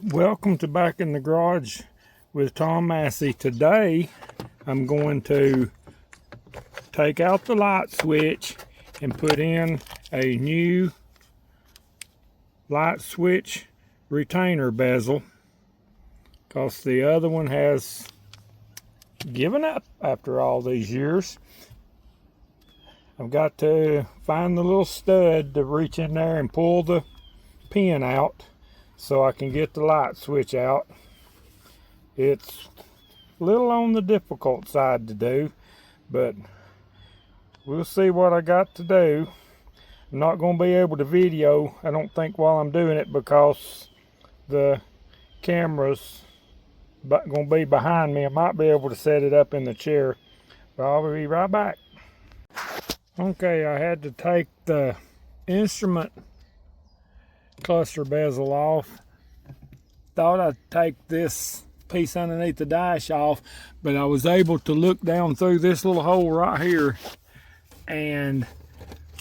Welcome to Back in the Garage with Tom Massey. Today I'm going to take out the light switch and put in a new light switch retainer bezel because the other one has given up after all these years. I've got to find the little stud to reach in there and pull the pin out so I can get the light switch out. It's a little on the difficult side to do, but we'll see what I got to do. I'm not going to be able to video, I don't think, while I'm doing it because the camera's going to be behind me. I might be able to set it up in the chair, but I'll be right back. Okay, I had to take the instrument cluster bezel off. Thought I'd take this piece underneath the dash off, but I was able to look down through this little hole right here and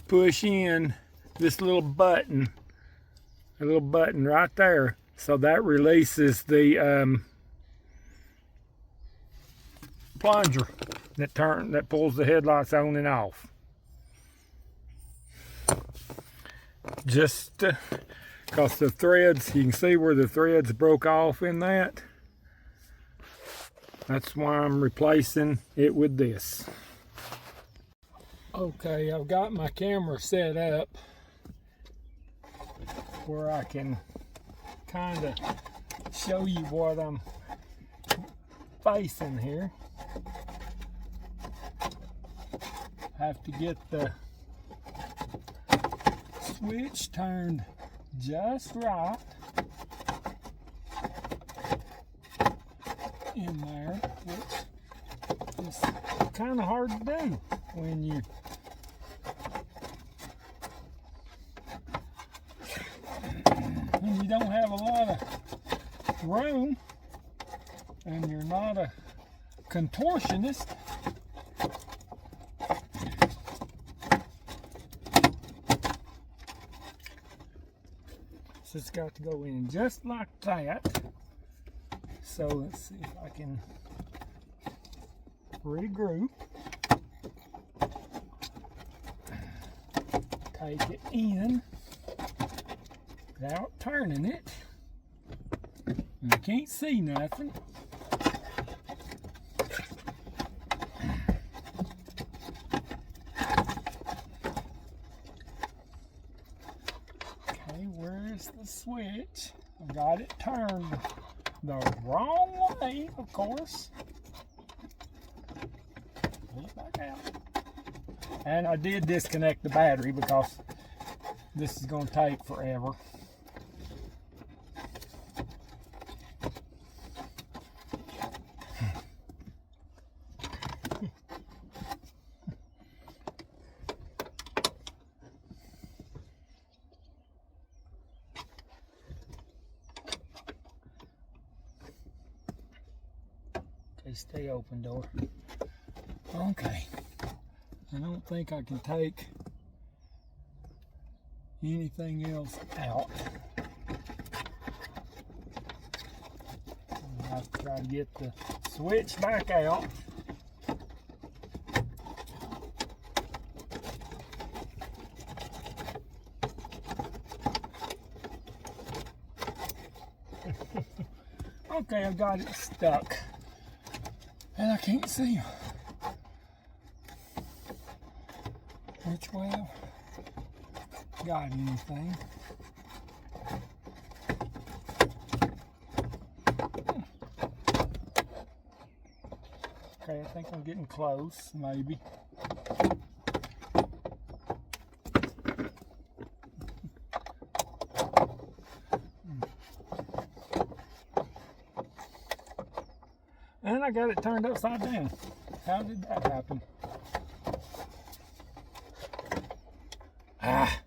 push in this little button, a little button right there. So that releases the plunger that pulls the headlights on and off. Just because the threads, you can see where the threads broke off in that. That's why I'm replacing it with this. Okay, I've got my camera set up where I can kind of show you what I'm facing here. Have to get the switch turned just right in there, which is kind of hard to do when you don't have a lot of room and you're not a contortionist. So it's got to go in just like that. So let's see if I can regroup. Take it in without turning it. And I can't see nothing. Where's the switch? I got it turned the wrong way, of course. Pull it back out. And I did disconnect the battery because this is going to take forever. Stay open, door. Okay. I don't think I can take anything else out. I'll have to try to get the switch back out. Okay, I got it stuck. And I can't see him. Which way I've got anything. Okay, I think I'm getting close, maybe. And I got it turned upside down. How did that happen? Ah.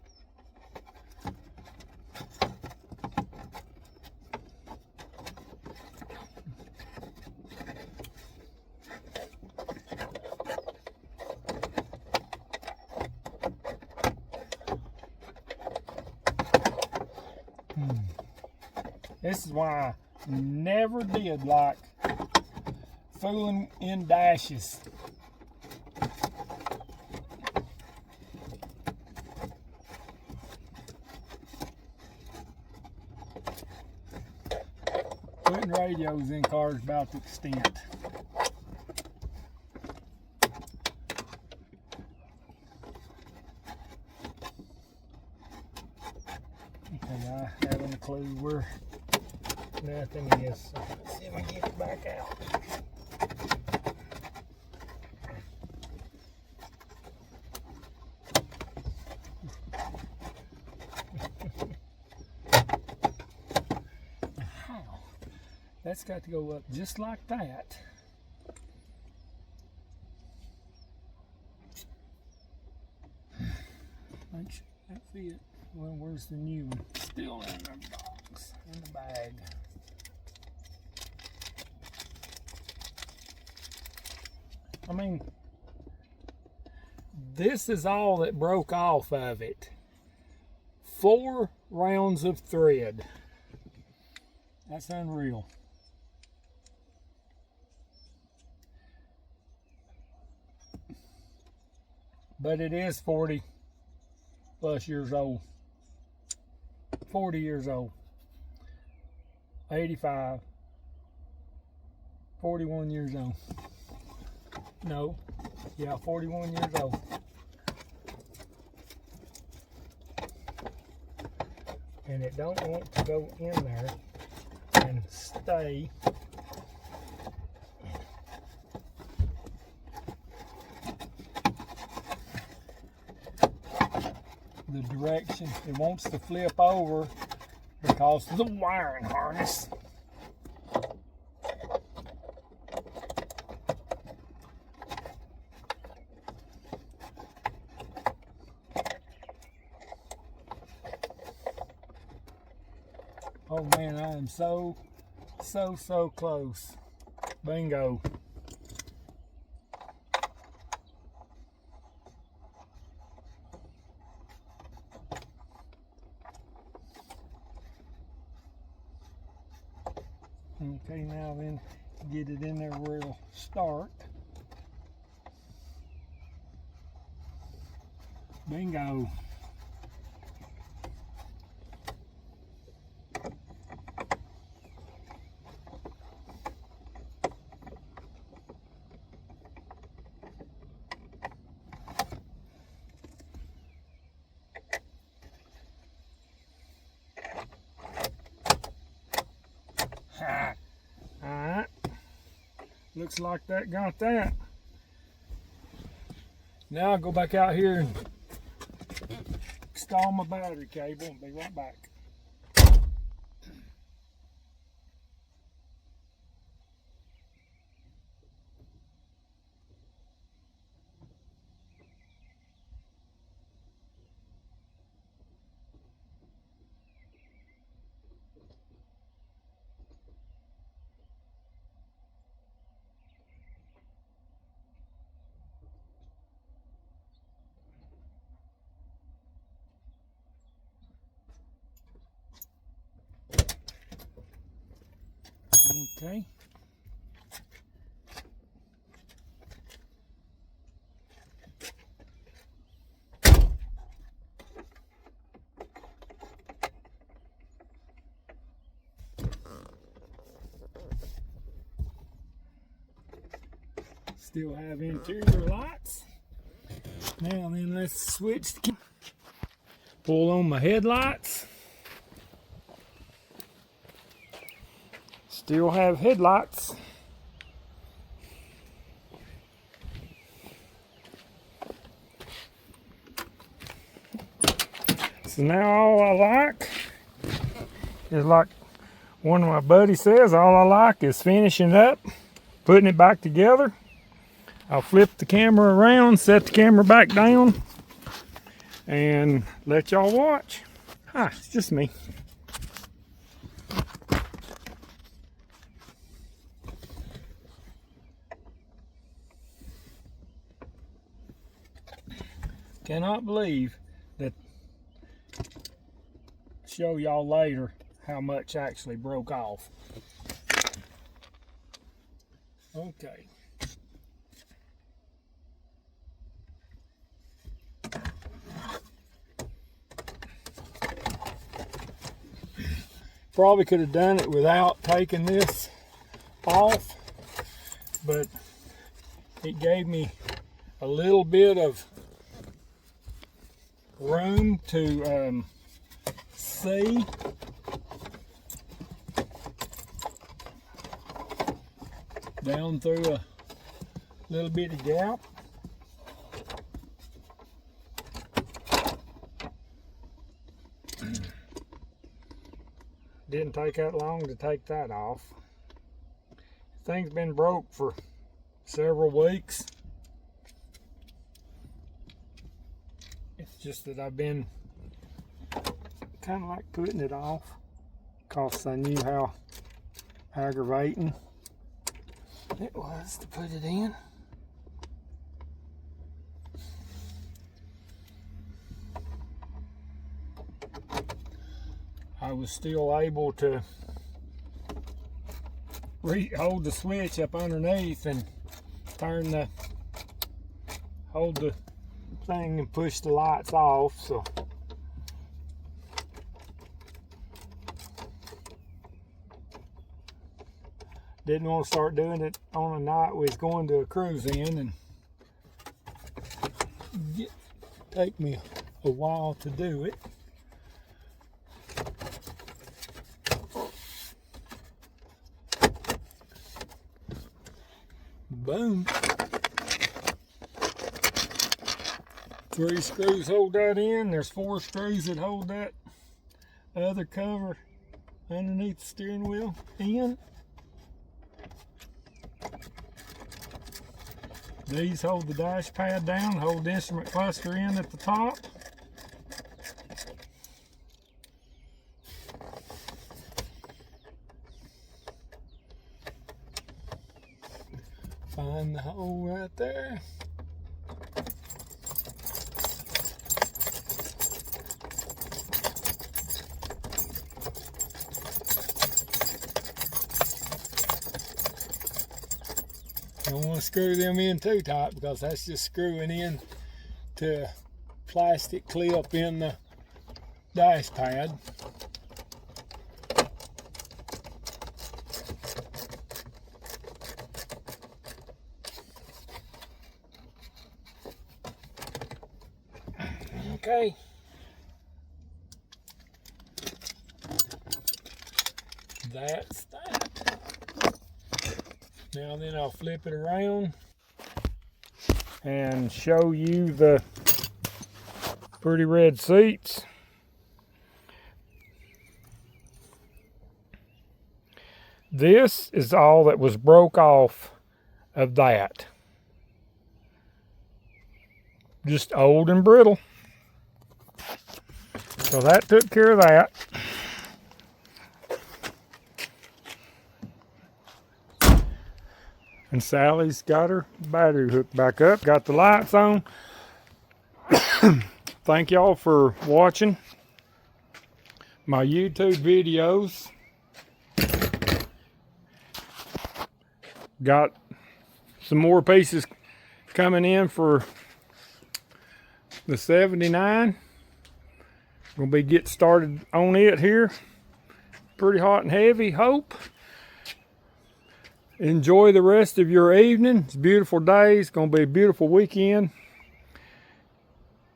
This is why I never did like fooling in dashes. Putting radios in cars about the extent. Okay, I haven't a clue where nothing is. So let's see if I can get it back out. That's got to go up just like that. Make sure that fit. Well, where's the new one? Still in the box, in the bag. I mean, this is all that broke off of it. 4 rounds of thread. That's unreal. But it is 40 plus years old. 40 years old. 85. 41 years old. No. Yeah, 41 years old. And it don't want to go in there and stay. The direction it wants to flip over because of the wiring harness. Oh man, I am so close. Bingo. Okay, now then get it in there where it'll start. Bingo. Alright, looks like that got that. Now I'll go back out here and install my battery cable and be right back. Okay. Still have interior lights. Now then, let's switch the pull on my headlights. Still have headlights. So now all I like is, like one of my buddies says, all I like is finishing up, putting it back together. I'll flip the camera around, set the camera back down, and let y'all watch. Hi, it's just me. Cannot believe that, show y'all later, how much actually broke off. Okay. Probably could have done it without taking this off, but it gave me a little bit of room to see. Down through a little bitty gap. Didn't take that long to take that off. Thing's been broke for several weeks. It's just that I've been kind of like putting it off because I knew how aggravating it was to put it in. I was still able to hold the switch up underneath and hold the thing and push the lights off, so didn't want to start doing it on a night we was going to a cruise in and take me a while to do it. Boom. 3 screws hold that in. There's 4 screws that hold that other cover underneath the steering wheel in. These hold the dash pad down, hold the instrument cluster in at the top. Find the hole right there. Don't want to screw them in too tight because that's just screwing in to a plastic clip in the dash pad. Okay. That's that. Now then I'll flip it around and show you the pretty red seats. This is all that was broke off of that. Just old and brittle. So that took care of that. And Sally's got her battery hooked back up, got the lights on. Thank y'all for watching my YouTube videos. Got some more pieces coming in for the 79. Gonna be get started on it here. Pretty hot and heavy, hope. Enjoy the rest of your evening. It's a beautiful day. It's gonna be a beautiful weekend.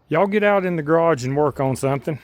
Y'all get out in the garage and work on something.